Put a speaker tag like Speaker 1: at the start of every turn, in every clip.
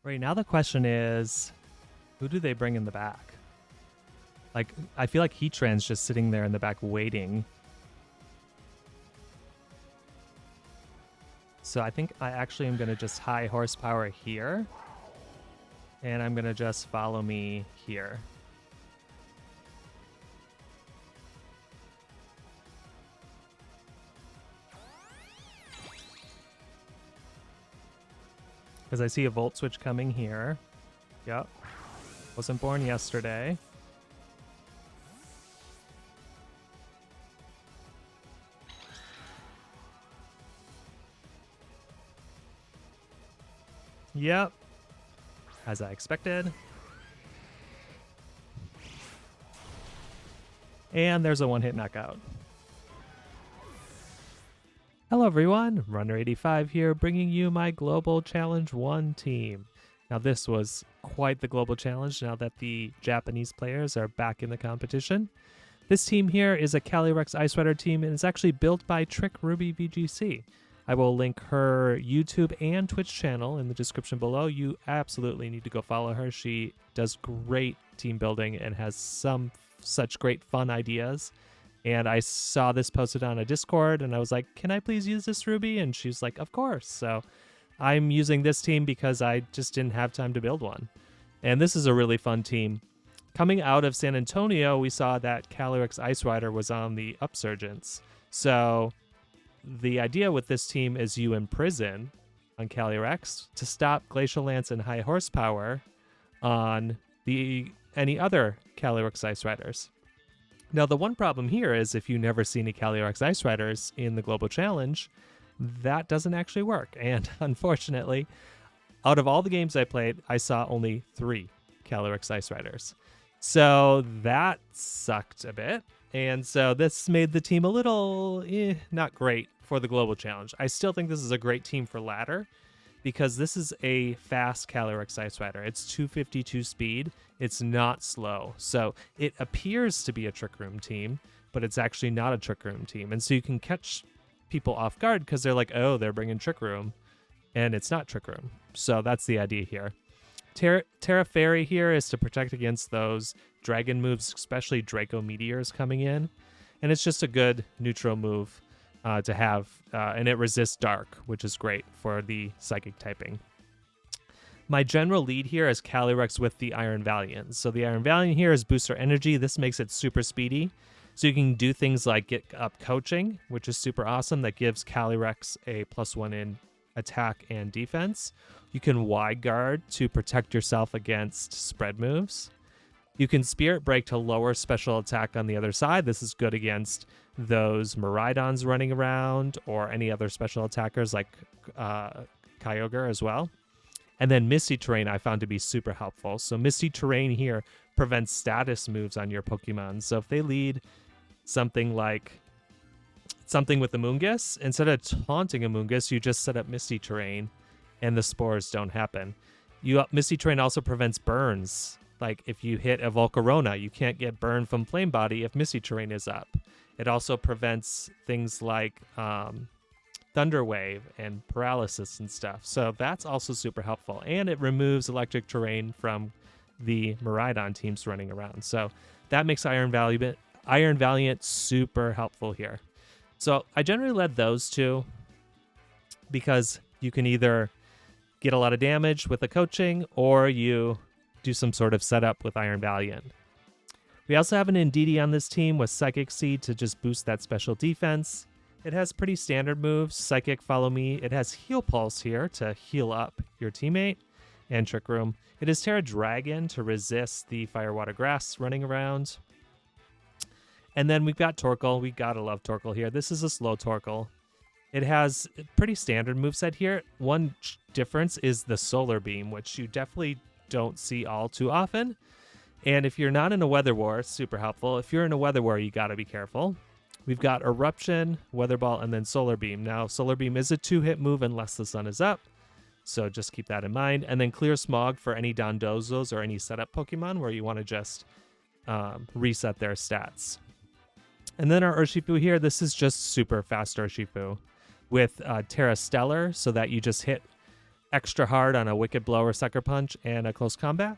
Speaker 1: Right now the question is, who do they bring in the back? Like, I feel like Heatran's just sitting there in the back waiting. So I think I actually am going to just high horsepower here. And I'm going to just follow me here. Because I see a Volt Switch coming here. Yep. Wasn't born yesterday. Yep. As I expected. And there's a one-hit knockout. Hello everyone, Runner85 here, bringing you my Global Challenge 1 team. Now this was quite the global challenge now that the Japanese players are back in the competition. This team here is a Calyrex Ice Rider team and it's actually built by Trick Ruby VGC. I will link her YouTube and Twitch channel in the description below. You absolutely need to go follow her. She does great team building and has some such great fun ideas. And I saw this posted on a Discord and I was like, can I please use this, Ruby? And she's like, of course. So I'm using this team because I just didn't have time to build one. And this is a really fun team. Coming out of San Antonio, we saw that Calyrex Ice Rider was on the Upsurgence. So the idea with this team is you Imprison on Calyrex to stop Glacial Lance and high horsepower on any other Calyrex Ice Riders. Now, the one problem here is if you never see any Calyrex Ice Riders in the Global Challenge, that doesn't actually work. And unfortunately, out of all the games I played, I saw only 3 Calyrex Ice Riders. So that sucked a bit. And so this made the team a little not great for the Global Challenge. I still think this is a great team for ladder because this is a fast Calyrex Ice Rider. It's 252 speed. It's not slow. So it appears to be a Trick Room team, but it's actually not a Trick Room team. And so you can catch people off guard because they're like, oh, they're bringing Trick Room. And it's not Trick Room. So that's the idea here. Tera Fairy here is to protect against those dragon moves, especially Draco Meteors coming in. And it's just a good neutral move to have. And it resists Dark, which is great for the Psychic typing. My general lead here is Calyrex with the Iron Valiant. So the Iron Valiant here is booster energy. This makes it super speedy. So you can do things like get up coaching, which is super awesome. That gives Calyrex a +1 in attack and defense. You can wide guard to protect yourself against spread moves. You can Spirit Break to lower special attack on the other side. This is good against those Miraidons running around or any other special attackers like Kyogre as well. And then Misty Terrain I found to be super helpful. So Misty Terrain here prevents status moves on your Pokemon. So if they lead something like something with Amoonguss, instead of taunting Amoonguss, you just set up Misty Terrain and the spores don't happen. Misty Terrain also prevents burns. Like if you hit a Volcarona, you can't get burned from Flame Body if Misty Terrain is up. It also prevents things like Thunder Wave and paralysis and stuff. So that's also super helpful. And it removes electric terrain from the Miraidon teams running around. So that makes Iron Valiant super helpful here. So I generally led those two because you can either get a lot of damage with the coaching or you do some sort of setup with Iron Valiant. We also have an Indeedee on this team with Psychic Seed to just boost that special defense. It has pretty standard moves, Psychic, Follow Me. It has Heal Pulse here to heal up your teammate, and Trick Room. It is Tera Dragon to resist the Fire, Water, Grass running around. And then we've got Torkoal. We gotta love Torkoal here. This is a slow Torkoal. It has a pretty standard moveset here. One difference is the Solar Beam, which you definitely don't see all too often. And if you're not in a Weather War, it's super helpful. If you're in a Weather War, you gotta be careful. We've got Eruption, Weather Ball, and then Solar Beam. Now, Solar Beam is a 2-hit move unless the sun is up, so just keep that in mind. And then Clear Smog for any Dondozos or any setup Pokemon where you want to just reset their stats. And then our Urshifu here, this is just super fast Urshifu with Terra Stellar, so that you just hit extra hard on a Wicked Blow or Sucker Punch and a Close Combat.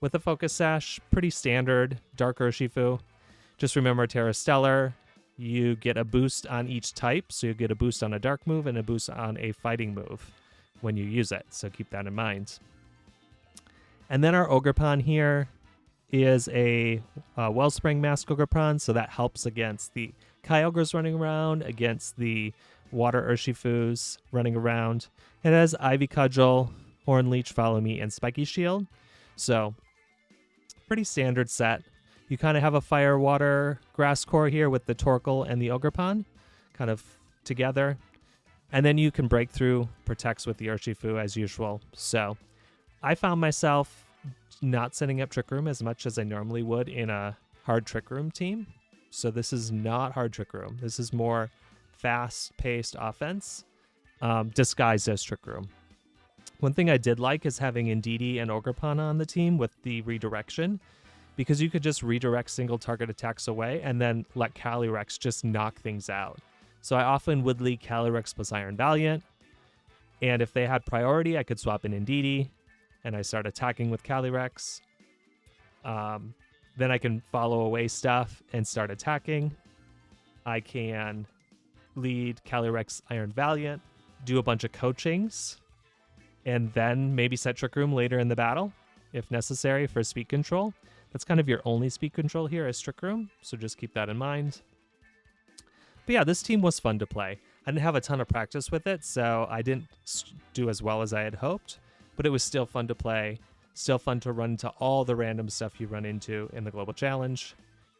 Speaker 1: With a Focus Sash, pretty standard, Dark Urshifu. Just remember Tera Stellar, you get a boost on each type, so you get a boost on a Dark move and a boost on a Fighting move when you use it, so keep that in mind. And then our Ogerpon here is a Wellspring Mask Ogerpon, so that helps against the Kyogres running around, against the Water Urshifus running around. It has Ivy Cudgel, Horn Leech, Follow Me, and Spiky Shield, so pretty standard set. You kind of have a Fire, Water, Grass core here with the Torkoal and the Ogerpon kind of together. And then you can break through, protects with the Urshifu as usual. So I found myself not setting up Trick Room as much as I normally would in a hard Trick Room team. So this is not hard Trick Room. This is more fast-paced offense disguised as Trick Room. One thing I did like is having Indeedee and Ogerpon on the team with the redirection, because you could just redirect single target attacks away and then let Calyrex just knock things out. So I often would lead Calyrex plus Iron Valiant, and if they had priority, I could swap in Indeedee, and I start attacking with Calyrex. Then I can follow away stuff and start attacking. I can lead Calyrex Iron Valiant, do a bunch of coachings, and then maybe set Trick Room later in the battle, if necessary, for speed control. That's kind of your only speed control here is Trick Room, so just keep that in mind. But yeah, this team was fun to play. I didn't have a ton of practice with it, so I didn't do as well as I had hoped, but it was still fun to play, still fun to run into all the random stuff you run into in the Global Challenge.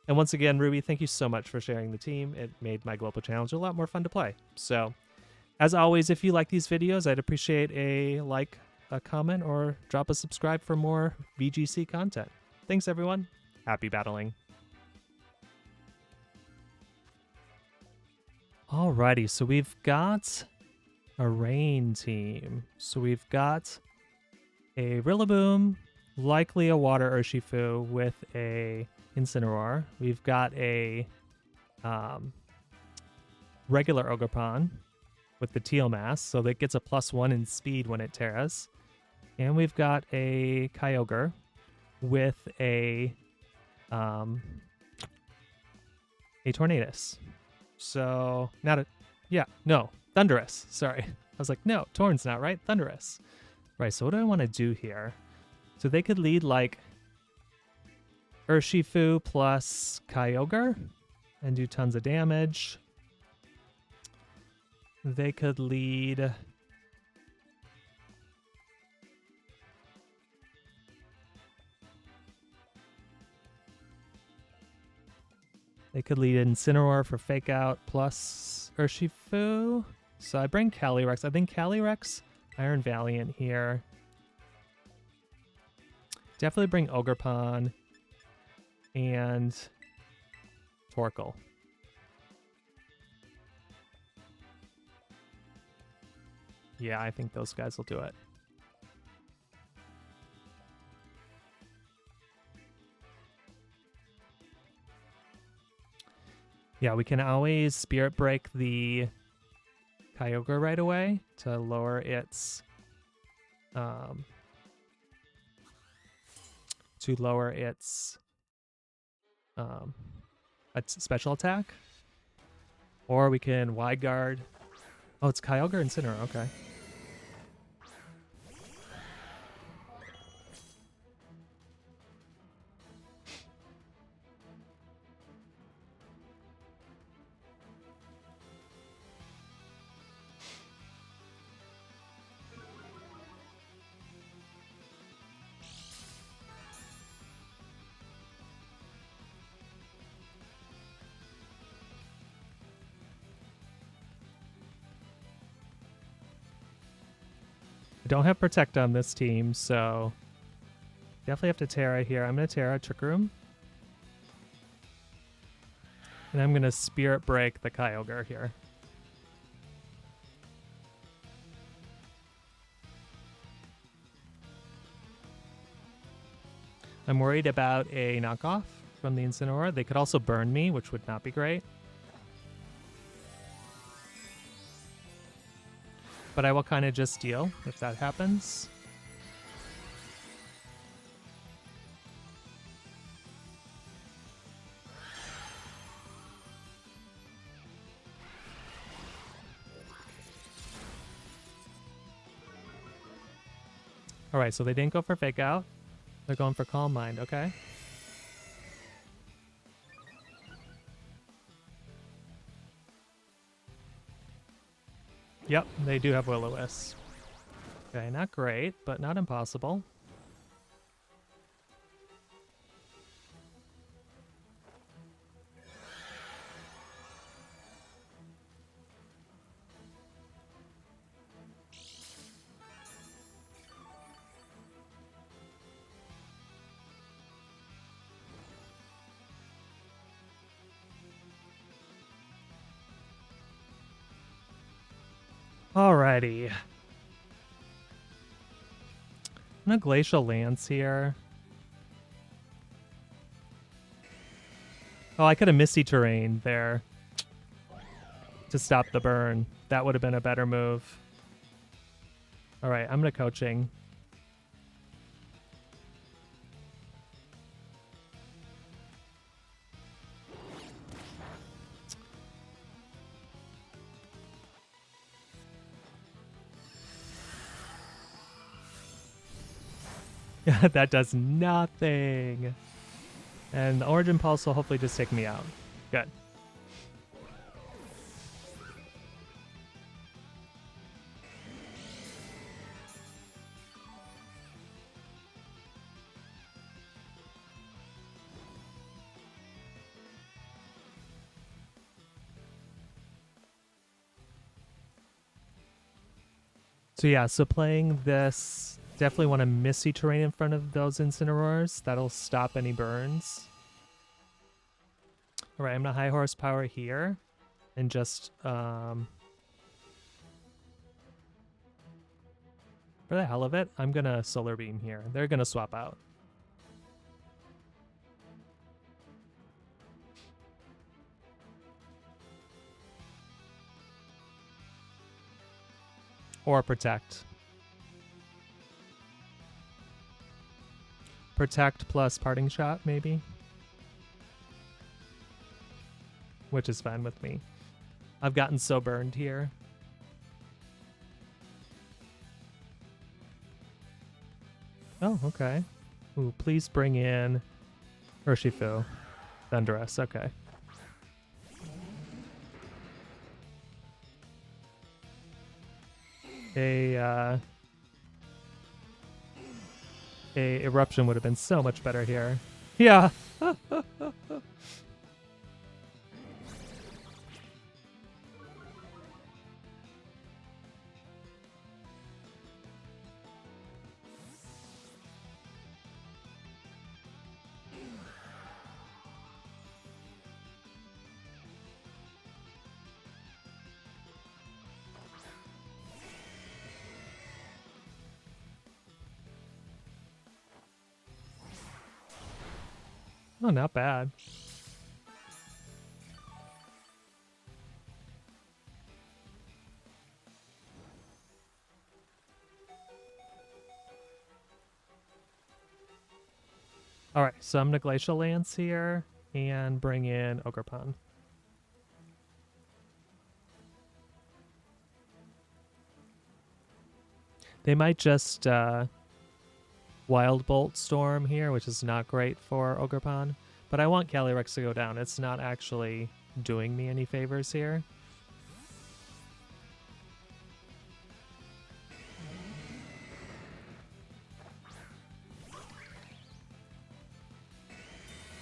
Speaker 1: And once again, Ruby, thank you so much for sharing the team. It made my Global Challenge a lot more fun to play. So, as always, if you like these videos, I'd appreciate a like, a comment, or drop a subscribe for more VGC content. Thanks, everyone. Happy battling. Alrighty, so we've got a rain team. So we've got a Rillaboom, likely a Water Urshifu with a Incineroar. We've got a regular Ogerpon with the Teal Mass, so that gets a +1 in speed when it tears. And we've got a Kyogre with a Tornadus. So, Thundurus. Sorry. I was like, no, Torn's not right. Thundurus. Right, so what do I want to do here? So they could lead like Urshifu plus Kyogre and do tons of damage. They could lead Incineroar for Fake Out plus Urshifu. So I bring Calyrex. I think Calyrex, Iron Valiant here. Definitely bring Ogerpon and Torkoal. Yeah, I think those guys will do it. Yeah, we can always Spirit Break the Kyogre right away to lower its special attack. Or we can Wide Guard. Oh, it's Kyogre and Incineroar, okay. I don't have Protect on this team, so definitely have to Tera here. I'm going to Tera Trick Room. And I'm going to Spirit Break the Kyogre here. I'm worried about a knockoff from the Incineroar. They could also burn me, which would not be great. But I will kind of just deal if that happens. All right, so they didn't go for Fake Out. They're going for Calm Mind, okay. Yep, they do have Will-O-Wisp. Okay, not great, but not impossible. Alrighty. I'm gonna Glacial Lance here. Oh, I could have Misty Terrain there to stop the burn. That would have been a better move. Alright, I'm gonna Coaching. That does nothing. And the Origin Pulse will hopefully just take me out. Good. So yeah, so playing this, definitely want to Misty Terrain in front of those Incineroars. That'll stop any burns. All right, I'm gonna High Horsepower here, and just for the hell of it, I'm gonna Solar Beam here. They're gonna swap out. Or Protect. Protect plus Parting Shot, maybe. Which is fine with me. I've gotten so burned here. Oh, okay. Ooh, please bring in Urshifu. Thunderous, okay. A Eruption would have been so much better here. Yeah. Oh, not bad. All right, so I'm gonna Glacial Lance here and bring in Ogerpon. They might just Wild Bolt Storm here, which is not great for Ogerpon. But I want Calyrex to go down. It's not actually doing me any favors here.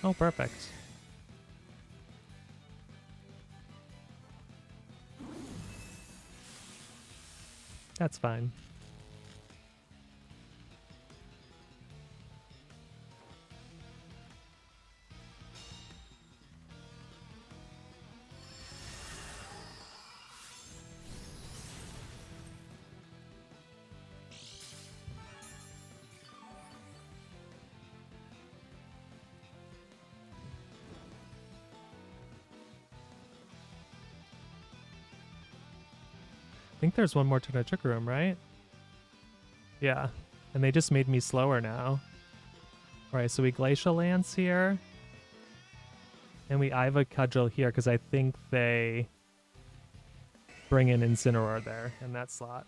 Speaker 1: Oh, perfect. That's fine. think there's one more turn of Trick Room, right? Yeah. And they just made me slower now. Alright, so we Glacial Lance here. And we Iva Cudgel here, because I think they bring in Incineroar there in that slot.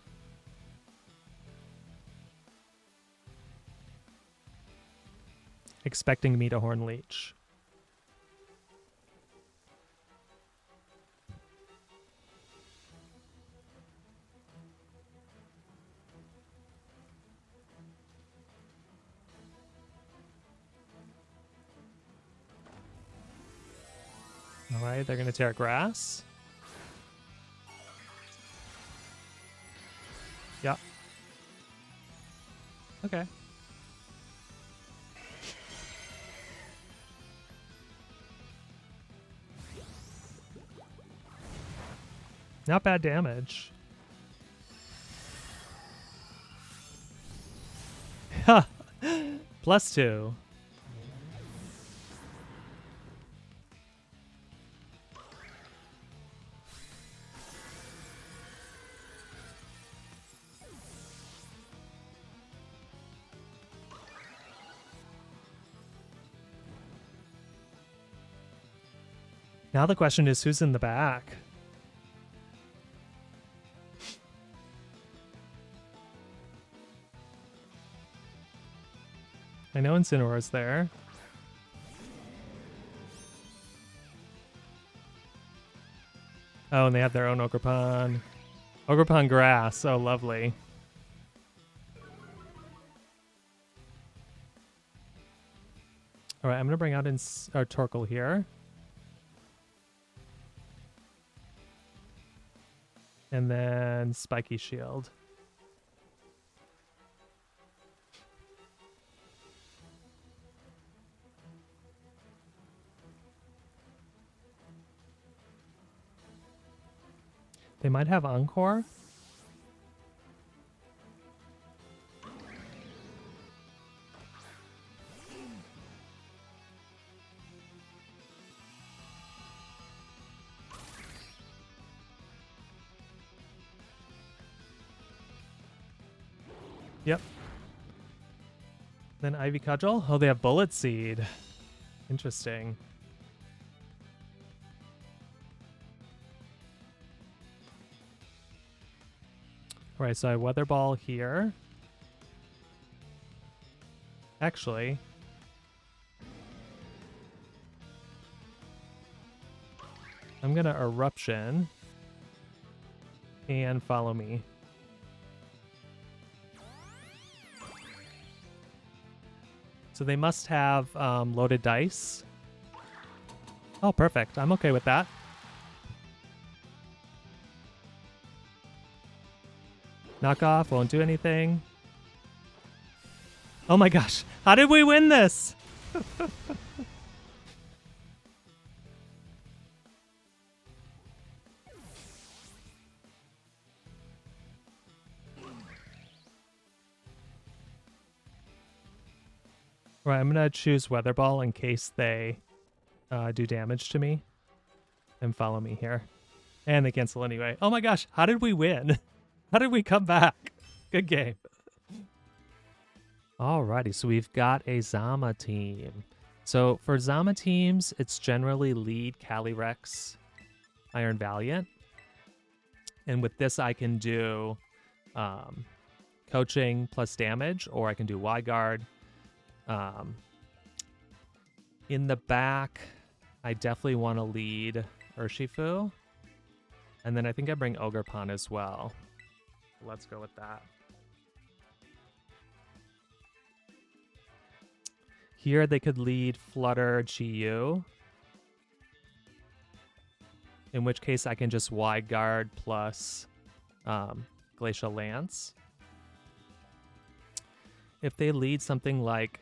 Speaker 1: Expecting me to Horn Leech. Alright, they're going to tear grass. Yep. Okay. Not bad damage. Ha! +2. Now the question is, who's in the back? I know Incineroar's there. Oh, and they have their own Ogerpon. Ogerpon grass. Oh, lovely. All right, I'm going to bring out our Torkoal here. And then Spiky Shield. They might have Encore. Yep. Then Ivy Cudgel. Oh, they have Bullet Seed. Interesting. All right, so I have Weather Ball here. Actually, I'm gonna Eruption and Follow Me. So they must have loaded dice. Oh, perfect. I'm okay with that. Knockoff won't do anything. Oh my gosh. How did we win this? Right, I'm going to choose Weather Ball in case they do damage to me. And Follow Me here. And they cancel anyway. Oh my gosh, how did we win? How did we come back? Good game. Alrighty, so we've got a Zama team. So for Zama teams, it's generally lead Calyrex Iron Valiant. And with this, I can do coaching plus damage, or I can do wide guard. In the back, I definitely want to lead Urshifu. And then I think I bring Ogerpon as well. Let's go with that. Here they could lead Flutter Chi-Yu. In which case I can just wide guard plus Glacial Lance. If they lead something like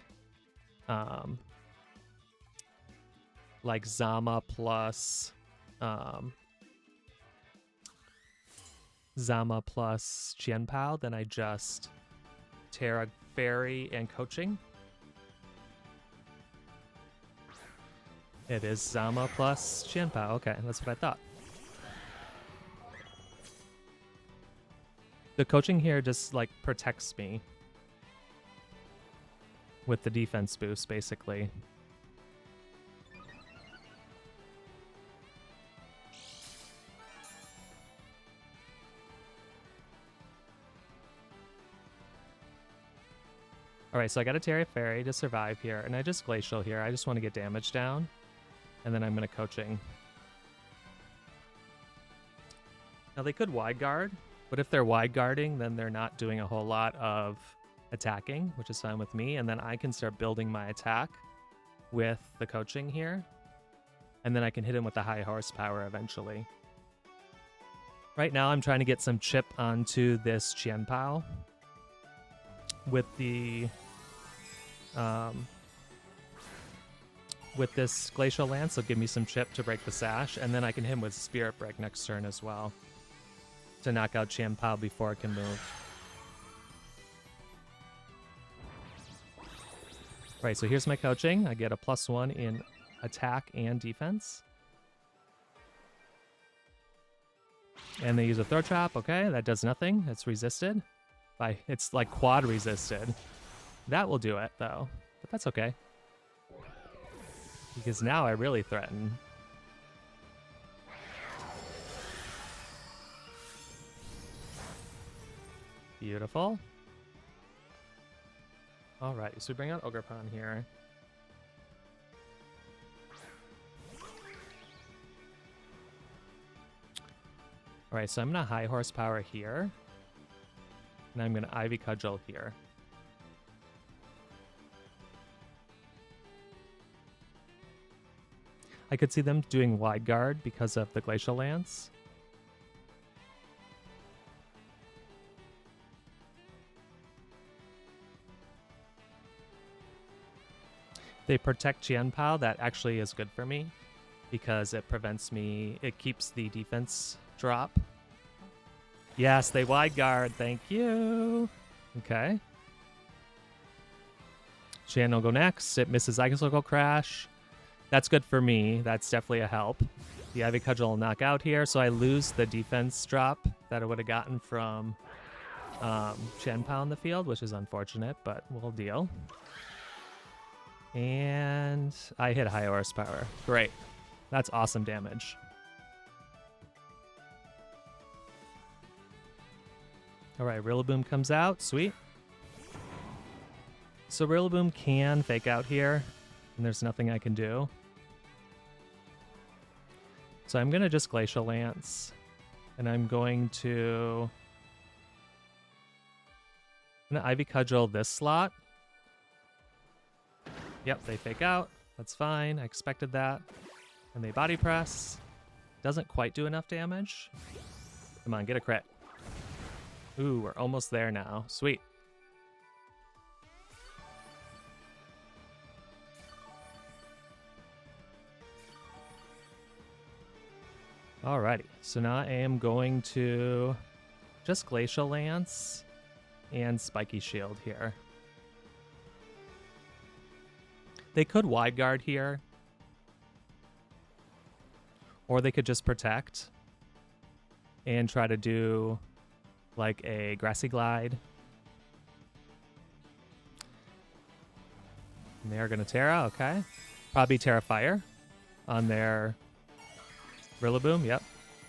Speaker 1: Zama plus Qianpao, then I just Tera Fairy and Coaching. It is Zama plus Qianpao. Okay, that's what I thought. The coaching here just like protects me with the defense boost, basically. Alright, so I got a Tera Fairy to survive here, and I just Glacial here. I just want to get damage down, and then I'm going to Coaching. Now they could Wide Guard, but if they're Wide Guarding, then they're not doing a whole lot of attacking, which is fine with me, and then I can start building my attack with the Coaching here, and then I can hit him with the high horsepower eventually. Right now I'm trying to get some chip onto this Qianpao with this Glacial Lance. Will give me some chip to break the sash, and then I can hit him with Spirit Break next turn as well to knock out Qianpao before it can move. Right, so here's my coaching. I get a +1 in attack and defense. And they use a Throw Chop. Okay, that does nothing. It's resisted. It's like quad resisted. That will do it, though. But that's okay. Because now I really threaten. Beautiful. Alright, so we bring out Ogerpon here. Alright, so I'm going to high horsepower here. And I'm going to Ivy Cudgel here. I could see them doing Wide Guard because of the Glacial Lance. They protect Qianpao. That actually is good for me because it prevents me, it keeps the defense drop. Yes, they Wide Guard. Thank you. Okay. Qian will go next. It misses Icicle Crash. That's good for me. That's definitely a help. The Ivy Cudgel will knock out here, so I lose the defense drop that I would have gotten from Qianpao in the field, which is unfortunate, but we'll deal. And I hit high horsepower. Great. That's awesome damage. Alright, Rillaboom comes out. Sweet. So Rillaboom can fake out here, and there's nothing I can do. So I'm going to just Glacial Lance, and I'm going to Ivy Cudgel this slot. Yep, they fake out. That's fine. I expected that. And they Body Press. Doesn't quite do enough damage. Come on, get a crit. Ooh, we're almost there now. Sweet. Alrighty, so now I am going to just Glacial Lance and Spiky Shield here. They could Wide Guard here, or they could just Protect and try to do like a Grassy Glide. And they are going to Tera, okay. Probably Tera Fire on their Rillaboom, yep.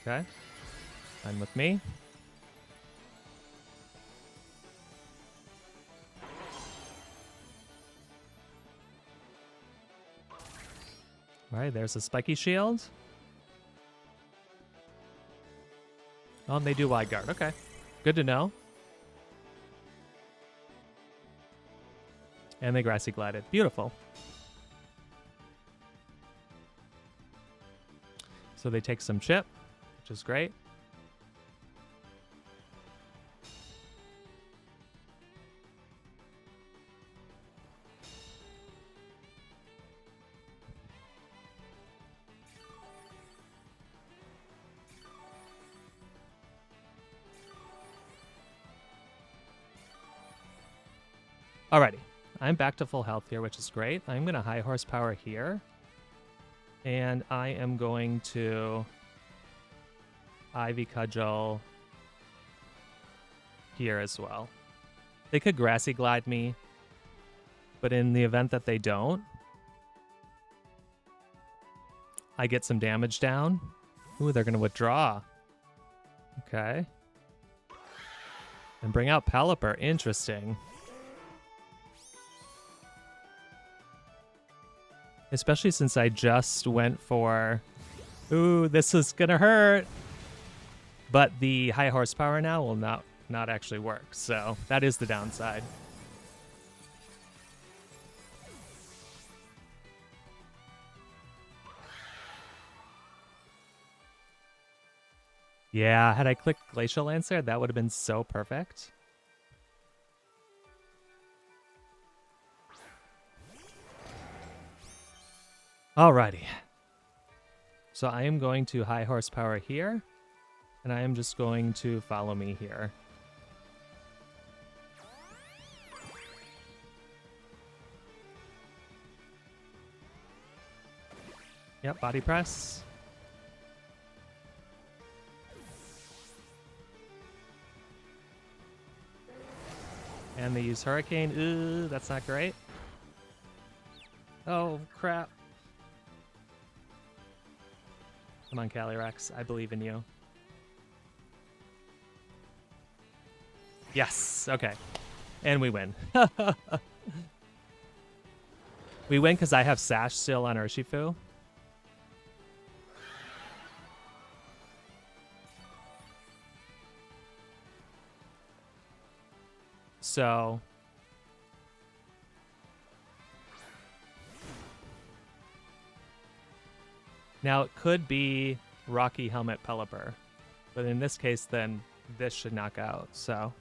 Speaker 1: Okay. Fine with me. Alright, there's a Spiky Shield. Oh, and they do Wide Guard. Okay. Good to know. And they Grassy Glided. Beautiful. So they take some chip, which is great. Alrighty, I'm back to full health here, which is great. I'm going to high horsepower here. And I am going to Ivy Cudgel here as well. They could Grassy Glide me, but in the event that they don't, I get some damage down. Ooh, they're going to withdraw. Okay. And bring out Pelipper. Interesting. Especially since I just went for... Ooh, this is going to hurt. But the high horsepower now will not actually work. So that is the downside. Yeah, had I clicked Glacial Lance there, that would have been so perfect. Alrighty. So I am going to high horsepower here, and I am just going to follow me here. Yep, body press. And they use Hurricane. Ooh, that's not great. Oh, crap. Come on, Calyrex. I believe in you. Yes. Okay. And we win. We win because I have Sash still on Urshifu. So... Now, it could be Rocky Helmet Pelipper. But in this case, then, this should knock out, so...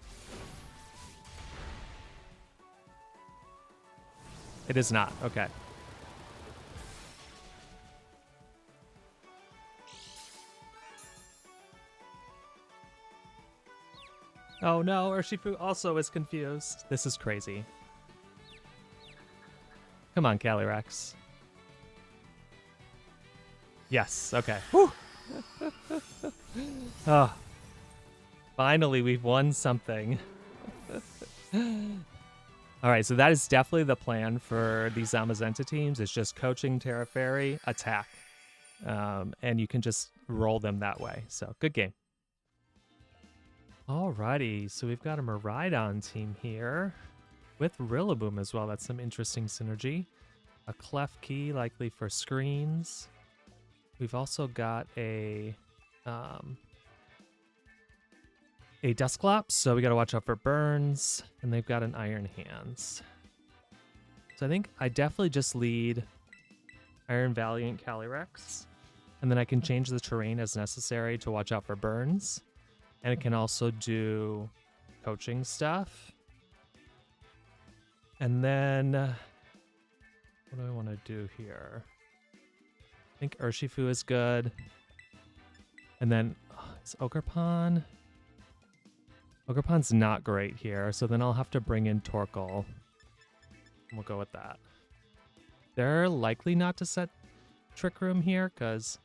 Speaker 1: It is not. Okay. Oh no, Urshifu also is confused. This is crazy. Come on, Calyrex. Yes, okay. Whew. Oh. Finally, we've won something. Alright, so that is definitely the plan for these Zamazenta teams. It's just coaching Tera Fairy, attack. And you can just roll them that way. So, good game. Alrighty, so we've got a Miraidon team here. With Rillaboom as well. That's some interesting synergy. A Klefki, likely for screens. We've also got a Dusclops, so we got to watch out for burns, and they've got an Iron Hands. So I think I definitely just lead Iron Valiant Calyrex, and then I can change the terrain as necessary to watch out for burns, and it can also do coaching stuff. And then, what do I want to do here? I think Urshifu is good. And then, is Ogerpon? Ogerpon's not great here, so then I'll have to bring in Torkoal. We'll go with that. They're likely not to set Trick Room here, because,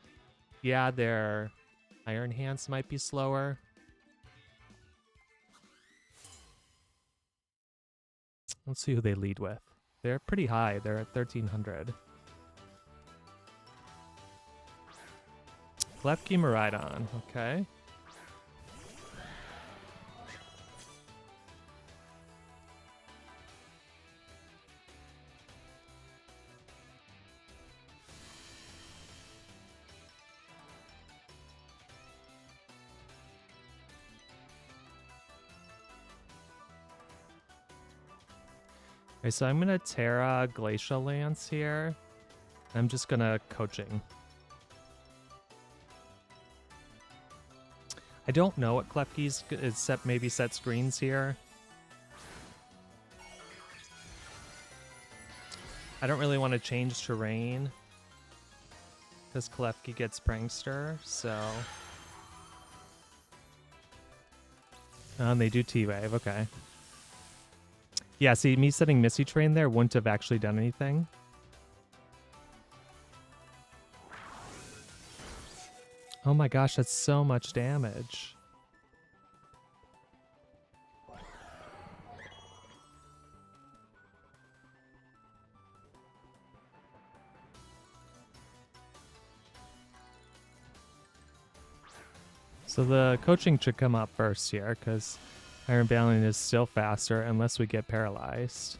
Speaker 1: yeah, their Iron Hands might be slower. Let's see who they lead with. They're pretty high. They're at 1300. Klefki Miraidon, okay. Okay, so I'm gonna Tera Glacial Lance here. I'm just gonna coaching. I don't know what Klefki's is set. Maybe set screens here. I don't really want to change terrain because Klefki gets Prankster. So, and they do T-Wave. Okay. Yeah, see, me setting Misty Train there wouldn't have actually done anything. Oh my gosh, that's so much damage. So the coaching should come up first here, because Iron Valiant is still faster unless we get paralyzed.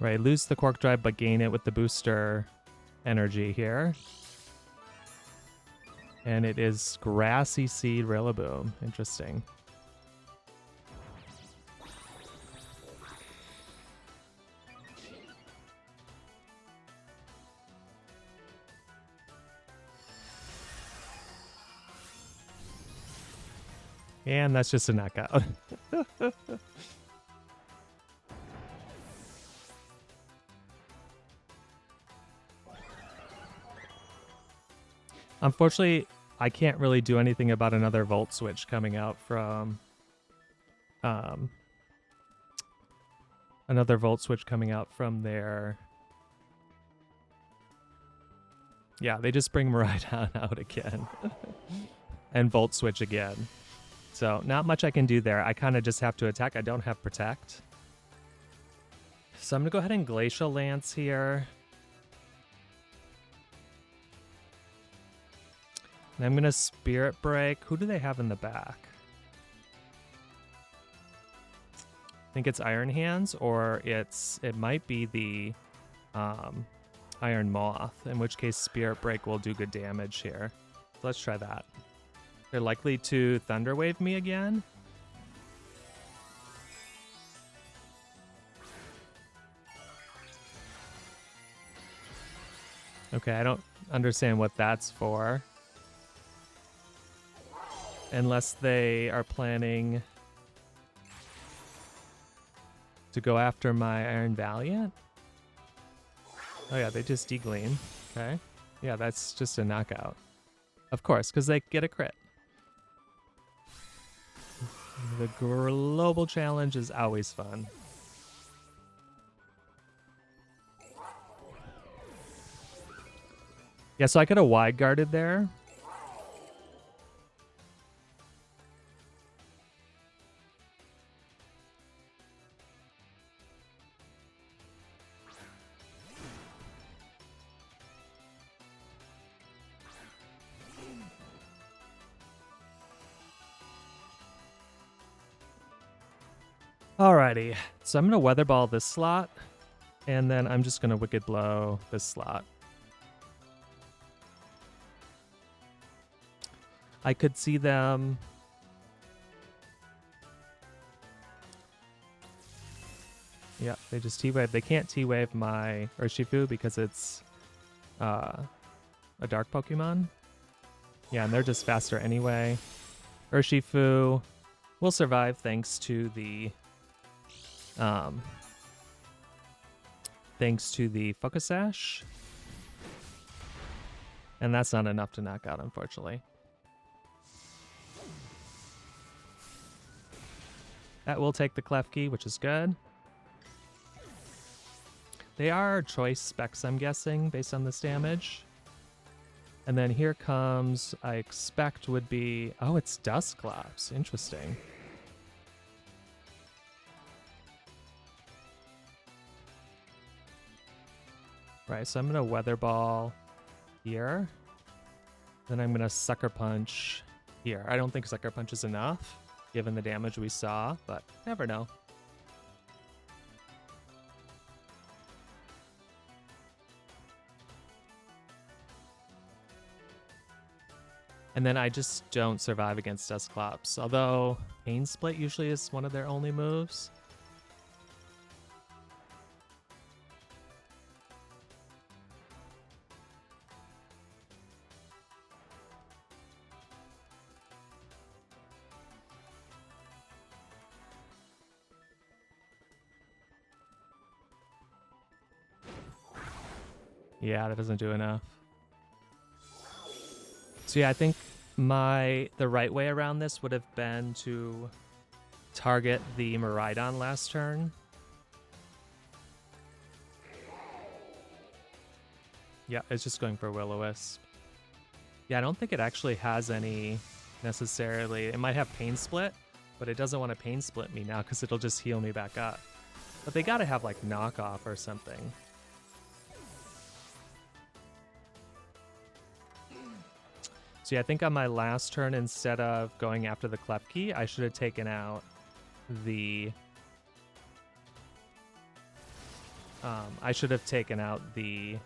Speaker 1: Right, lose the Quark Drive but gain it with the booster energy here. And it is Grassy Seed Rillaboom. Interesting. And that's just a knockout. Unfortunately, I can't really do anything about another Volt Switch coming out from... another Volt Switch coming out from their... Yeah, they just bring Miraidon out again. And Volt Switch again. So, not much I can do there. I kind of just have to attack. I don't have Protect. So I'm going to go ahead and Glacial Lance here. And I'm going to Spirit Break. Who do they have in the back? I think it's Iron Hands, or it might be the Iron Moth, in which case Spirit Break will do good damage here. So let's try that. They're likely to Thunder Wave me again. Okay, I don't understand what that's for. Unless they are planning to go after my Iron Valiant. Oh yeah, they just degleam. Okay. Yeah, that's just a knockout. Of course, because they get a crit. The global challenge is always fun. Yeah, so I could have wide guarded there. Alrighty, so I'm going to Weather Ball this slot, and then I'm just going to Wicked Blow this slot. I could see them... Yeah, they just T-Wave. They can't T-Wave my Urshifu because it's a dark Pokemon. Yeah, and they're just faster anyway. Urshifu will survive thanks to the... Focus Sash. And that's not enough to knock out, unfortunately. That will take the Klefki, which is good. They are choice specs, I'm guessing, based on this damage. And then here comes, I expect would be... Oh, it's Dusclops. Interesting. Right, so I'm going to Weather Ball here. Then I'm going to Sucker Punch here. I don't think Sucker Punch is enough, given the damage we saw, but never know. And then I just don't survive against Dusclops, although Pain Split usually is one of their only moves. Yeah, that doesn't do enough. So yeah, I think the right way around this would have been to target the Miraidon last turn. Yeah, it's just going for Will-O-Wisp. Yeah, I don't think it actually has any necessarily. It might have Pain Split, but it doesn't want to Pain Split me now because it'll just heal me back up. But they gotta have like Knockoff or something. So yeah, I think on my last turn, instead of going after the Klefki, I should have taken out the... I should have taken out the...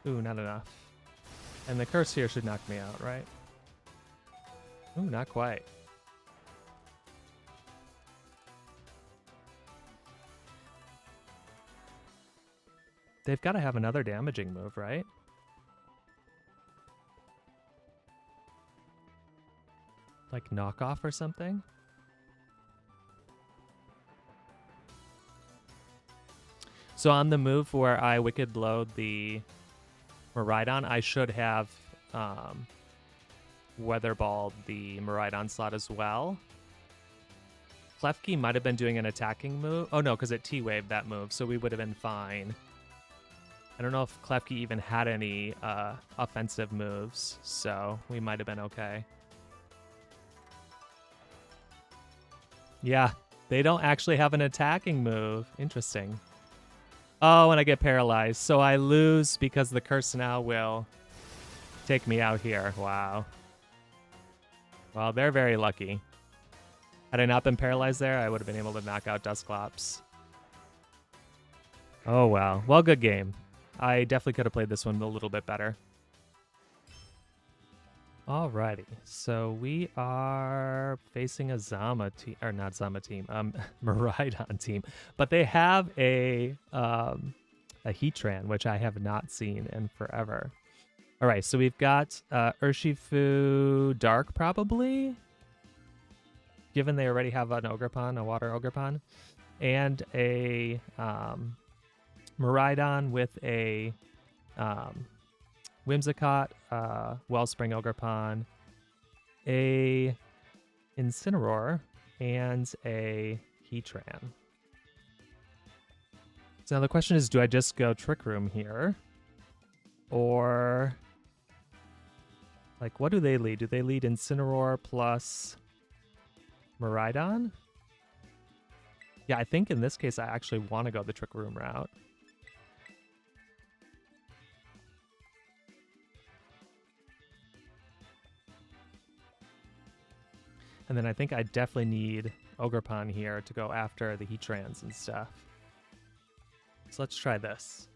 Speaker 1: Ooh, not enough. And the curse here should knock me out, right? Ooh, not quite. They've got to have another damaging move, right? Like knockoff or something? So on the move where I Wicked Blowed the Miraidon, I should have Weatherballed the Miraidon slot as well. Klefki might have been doing an attacking move. Oh no, because it T-waved that move, so we would have been fine. I don't know if Klefki even had any offensive moves, so we might have been okay. Yeah, they don't actually have an attacking move. Interesting. Oh, and I get paralyzed, so I lose because the curse now will take me out here. Wow. Well, they're very lucky. Had I not been paralyzed there, I would have been able to knock out Dusclops. Oh, wow. Well, good game. I definitely could have played this one a little bit better. Alrighty, so we are facing a Zama team, or not Zama team, Miraidon team, but they have a Heatran, which I have not seen in forever. All right, so we've got Urshifu Dark, probably, given they already have an Ogerpon, a water Ogerpon, and a Miraidon with a Whimsicott, Wellspring Ogerpon, a Incineroar, and a Heatran. So now the question is, do I just go Trick Room here? Or, like, what do they lead? Do they lead Incineroar plus Miraidon? Yeah, I think in this case I actually want to go the Trick Room route. And then I think I definitely need Ogerpon here to go after the Heatrans and stuff. So let's try this.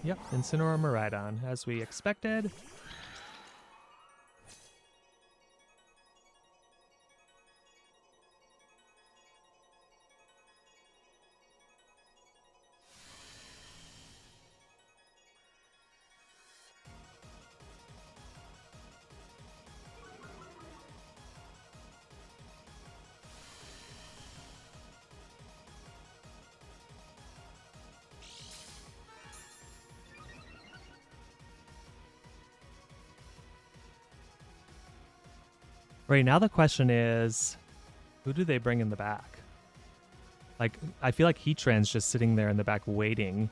Speaker 1: Yep, Incineroar Miraidon, as we expected. Right now the question is, who do they bring in the back? Like, I feel like Heatran's just sitting there in the back waiting.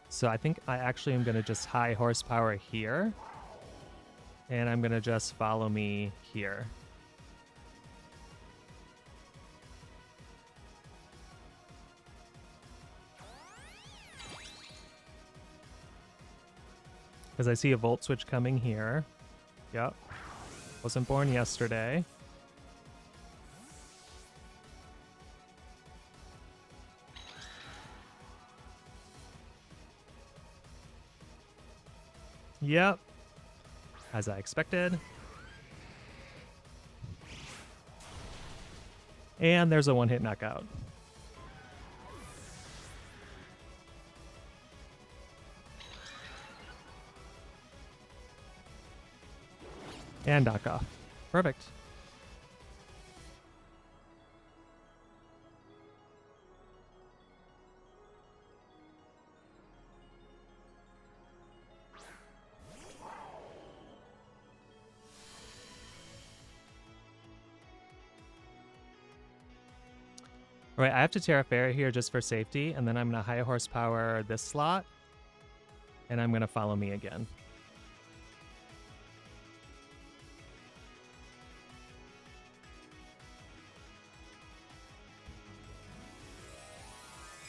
Speaker 1: So I think I actually am going to just high horsepower here. And I'm going to just follow me here. Because I see a Volt Switch coming here. Yep. Wasn't born yesterday. Yep. As I expected. And there's a one-hit knockout. And knockoff. Perfect. All right, I have to Tera Fairy here just for safety, and then I'm going to high horsepower this slot, and I'm going to follow me again.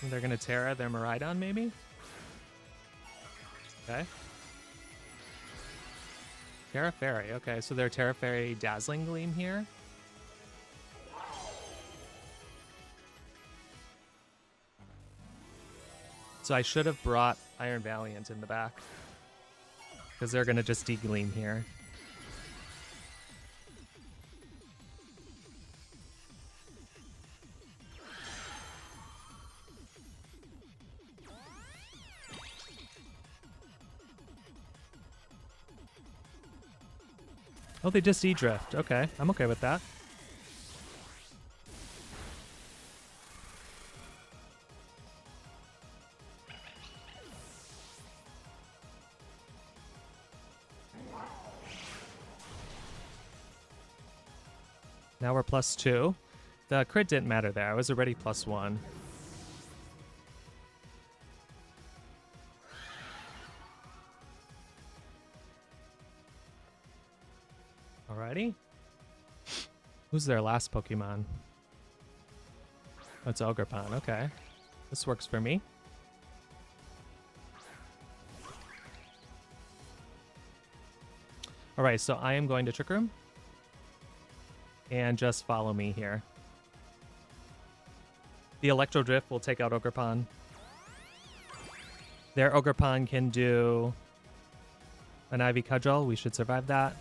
Speaker 1: And they're going to Tera their Miraidon, maybe? Okay. Tera Fairy. Okay, so they're Tera Fairy Dazzling Gleam here. So I should have brought Iron Valiant in the back, because they're going to just degleam here. Oh, they just E-Drift. Okay, I'm okay with that. Now we're +2. The crit didn't matter there. I was already +1. Alrighty. Who's their last Pokemon? Oh, it's Ogerpon. Okay. This works for me. Alright, so I am going to Trick Room. And just follow me here. The Electro Drift will take out Ogerpon. Their Ogerpon can do an Ivy Cudgel. We should survive that.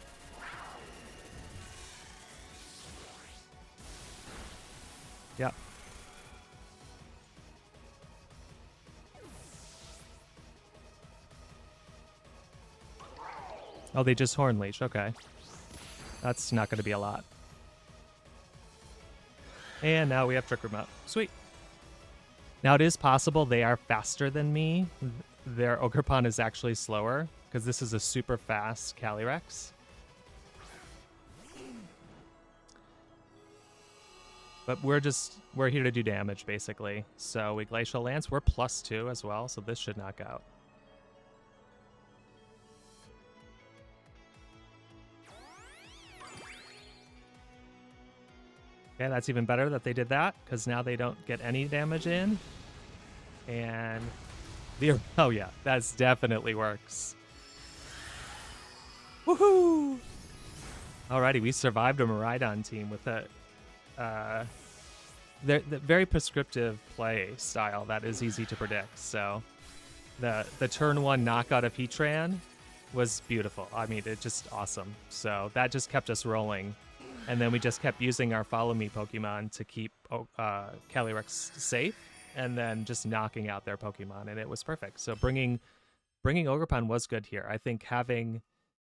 Speaker 1: Yep. Oh, they just Horn Leash. Okay. That's not going to be a lot. And now we have Trick Room up. Sweet. Now it is possible they are faster than me. Their Ogerpon is actually slower, because this is a super fast Calyrex. But we're here to do damage, basically. So we Glacial Lance. We're +2 as well, so this should knock out. Okay, that's even better that they did that, because now they don't get any damage in. And oh yeah, that definitely works. Woohoo! Alrighty, we survived a Miraidon team with a the very prescriptive play style that is easy to predict. So the turn 1 knockout of Heatran was beautiful. I mean, it's just awesome. So that just kept us rolling. And then we just kept using our Follow Me Pokemon to keep Calyrex safe, and then just knocking out their Pokemon, and it was perfect. So bringing Ogerpon was good here. I think having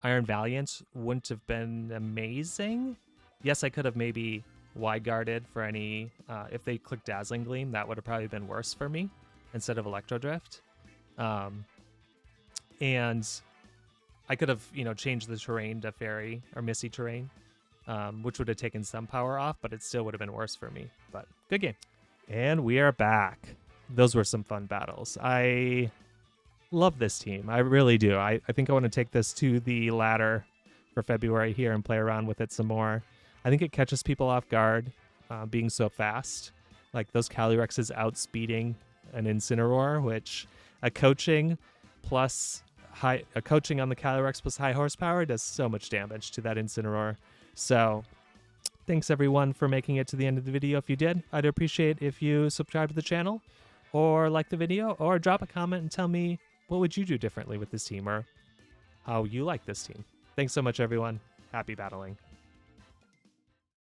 Speaker 1: Iron Valiant wouldn't have been amazing. Yes, I could have maybe wide guarded for any if they clicked Dazzling Gleam. That would have probably been worse for me instead of Electro Drift. And I could have changed the terrain to Fairy or Misty terrain. Which would have taken some power off, but it still would have been worse for me. But good game. And we are back. Those were some fun battles. I love this team. I really do. I think I want to take this to the ladder for February here and play around with it some more. I think it catches people off guard, being so fast. Like those Calyrex outspeeding an Incineroar, which a coaching on the Calyrex plus high horsepower does so much damage to that Incineroar. So thanks everyone for making it to the end of the video. If you did, I'd appreciate if you subscribe to the channel or like the video or drop a comment and tell me what would you do differently with this team or how you like this team. Thanks so much, everyone. Happy battling.